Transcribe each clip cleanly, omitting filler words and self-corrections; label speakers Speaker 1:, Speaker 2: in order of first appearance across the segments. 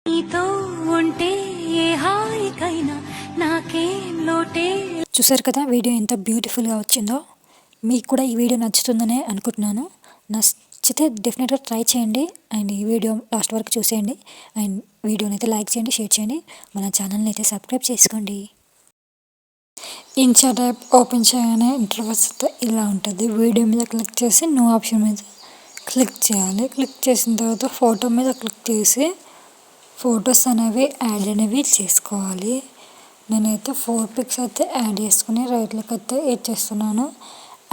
Speaker 1: నీతో ఉంటే ఏ హాయికైనా నాకేం లోటే.
Speaker 2: చూసారు కదా వీడియో ఎంత బ్యూటిఫుల్గా వచ్చిందో. మీకు కూడా ఈ వీడియో నచ్చుతుందనే అనుకుంటున్నాను. నచ్చితే డెఫినెట్గా ట్రై చేయండి అండ్ ఈ వీడియో లాస్ట్ వరకు చూసేయండి అండ్ వీడియోని అయితే లైక్ చేయండి, షేర్ చేయండి, మన ఛానల్ని అయితే సబ్స్క్రైబ్ చేసుకోండి. ఇన్స్టాట్ యాప్ ఓపెన్ చేయగానే ఇంటర్ఫేస్ అయితే ఇలా ఉంటుంది. వీడియో మీద క్లిక్ చేసి నో ఆప్షన్ మీద క్లిక్ చేయాలి. క్లిక్ చేసిన తర్వాత ఫోటో మీద క్లిక్ చేసి ఫొటోస్ అనేవి యాడ్ అనేవి చేసుకోవాలి. నేనైతే 4 పిక్స్ అయితే యాడ్ చేసుకుని రైట్లోకి అయితే ఇచ్చేస్తున్నాను.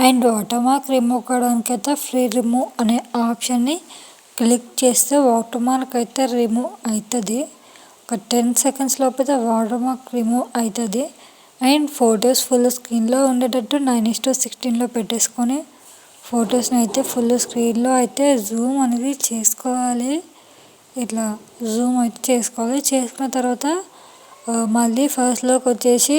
Speaker 2: అండ్ వాటర్మార్క్ రిమూవ్ కావడానికి అయితే ఫ్రీ రిమూవ్ అనే ఆప్షన్ని క్లిక్ చేస్తే వాటర్మార్క్ అయితే రిమూవ్ అవుతుంది. ఒక 10 సెకండ్స్ లోపు అయితే వాటర్మార్క్ రిమూవ్ అవుతుంది. అండ్ ఫొటోస్ ఫుల్ స్క్రీన్లో ఉండేటట్టు 9:16లో పెట్టేసుకొని ఫొటోస్ని అయితే ఫుల్ స్క్రీన్లో అయితే జూమ్ అనేది చేసుకోవాలి. ఇట్లా జూమ్ అయితే చేసుకోవాలి. చేసుకున్న తర్వాత మళ్ళీ ఫస్ట్లోకి వచ్చేసి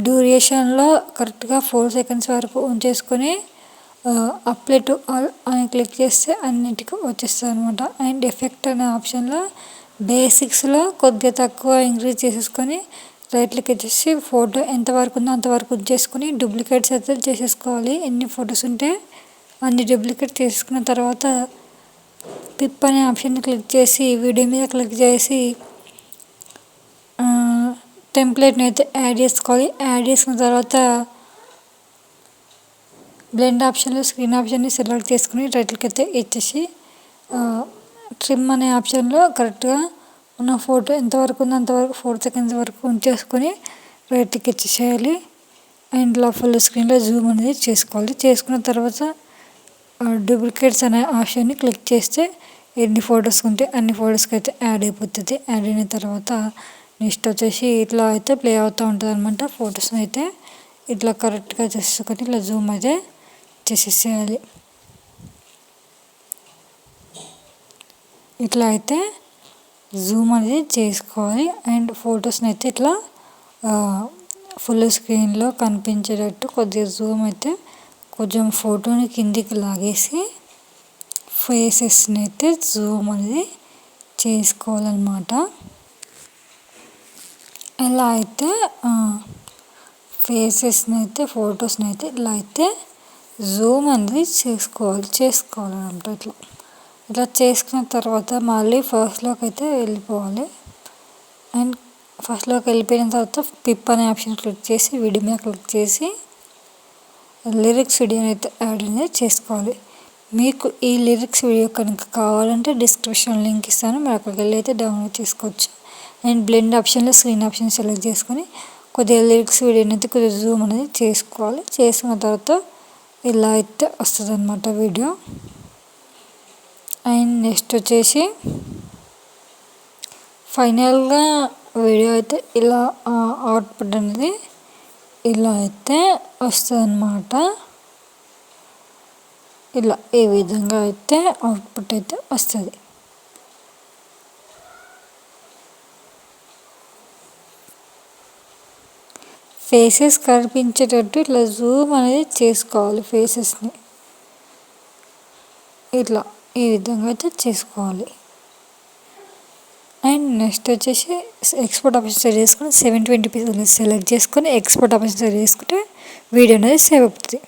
Speaker 2: డ్యూరేషన్లో కరెక్ట్గా 4 సెకండ్స్ వరకు ఉంచేసుకొని అప్లై టు ఆల్ అని క్లిక్ చేస్తే అన్నిటికీ వచ్చేస్తుంది అనమాట. అండ్ ఎఫెక్ట్ అనే ఆప్షన్లో బేసిక్స్లో కొద్దిగా తక్కువ ఇంక్రీజ్ చేసేసుకొని రైట్లోకి వచ్చేసి ఫోటో ఎంతవరకు ఉందో అంతవరకు ఉంచేసుకొని డూప్లికేట్స్ అయితే చేసేసుకోవాలి. ఎన్ని ఫొటోస్ ఉంటే అన్ని డూప్లికేట్ చేసుకున్న తర్వాత పిప్ అనే ఆప్షన్ని క్లిక్ చేసి వీడియో మీద క్లిక్ చేసి టెంప్లెట్ని అయితే యాడ్ చేసుకోవాలి. యాడ్ చేసుకున్న తర్వాత బ్లెండ్ ఆప్షన్లో స్క్రీన్ ఆప్షన్ని సెలెక్ట్ చేసుకుని రైట్కి అయితే ఇచ్చేసి ట్రిమ్ అనే ఆప్షన్లో కరెక్ట్గా ఉన్న ఫోటో ఎంతవరకు ఉందో అంతవరకు 4 సెకండ్స్ వరకు ఉంచేసుకొని రైట్కి ఇచ్చేసేయాలి. అండ్ ఇలా ఫుల్ స్క్రీన్లో జూమ్ అనేది చేసుకోవాలి. చేసుకున్న తర్వాత డూప్లికేట్స్ అనే ఆప్షన్ని క్లిక్ చేస్తే ఎన్ని ఫొటోస్ ఉంటే అన్ని ఫొటోస్కి అయితే యాడ్ అయిపోతుంది. యాడ్ అయిన తర్వాత నెక్స్ట్ వచ్చేసి ఇట్లా అయితే ప్లే అవుతూ ఉంటుంది అనమాట. ఫొటోస్ని అయితే ఇట్లా కరెక్ట్గా చేసుకొని ఇట్లా జూమ్ అయితే చేసేసేయాలి. ఇట్లా అయితే జూమ్ అనేది చేసుకోవాలి. అండ్ ఫొటోస్ని అయితే ఇట్లా ఫుల్ స్క్రీన్లో కనిపించేటట్టు కొద్దిగా జూమ్ అయితే కొంచెం ఫోటోని కిందికి లాగేసి ఫేసెస్ని అయితే జూమ్ అనేది చేసుకోవాలన్నమాట. ఇలా అయితే ఫేసెస్ని అయితే ఫొటోస్ని అయితే ఇలా అయితే జూమ్ అనేది చేసుకోవాలన్నమాట. ఇట్లా చేసుకున్న తర్వాత మళ్ళీ ఫస్ట్లోకి అయితే వెళ్ళిపోవాలి. అండ్ ఫస్ట్లోకి వెళ్ళిపోయిన తర్వాత పిప్ అనే ఆప్షన్ క్లిక్ చేసి వీడియో మీద క్లిక్ చేసి లిరిక్స్ వీడియోని అయితే యాడ్ అనేది చేసుకోవాలి. మీకు ఈ లిరిక్స్ వీడియో కనుక కావాలంటే డిస్క్రిప్షన్ లింక్ ఇస్తాను, మీరు అక్కడికి వెళ్ళి అయితే డౌన్లోడ్ చేసుకోవచ్చు. అండ్ బ్లెండ్ ఆప్షన్లో స్క్రీన్ ఆప్షన్ సెలెక్ట్ చేసుకొని కొద్దిగా లిరిక్స్ వీడియోని అయితే కొద్దిగా జూమ్ అనేది చేసుకోవాలి. చేసుకున్న తర్వాత ఇలా అయితే వస్తుంది అన్నమాట వీడియో. అండ్ నెక్స్ట్ వచ్చేసి ఫైనల్గా వీడియో అయితే ఇలా అవుట్పుట్ అనేది ఇలా అయితే వస్తుంది అన్నమాట. ఇలా ఈ విధంగా అయితే అవుట్పుట్ అయితే వస్తుంది. ఫేసెస్ కనిపించేటట్టు ఇట్లా జూమ్ అనేది చేసుకోవాలి. ఫేసెస్ని ఇట్లా ఈ విధంగా అయితే చేసుకోవాలి. అండ్ నెక్స్ట్ వచ్చేసి ఎక్స్పోర్ట్ ఆప్షన్ సెలెక్ట్ చేసుకొని 720p సెలెక్ట్ చేసుకొని ఎక్స్పోర్ట్ ఆప్షన్ సెలెక్ట్ చేసుకుంటే వీడియో అనేది సేవ్ అవుతుంది.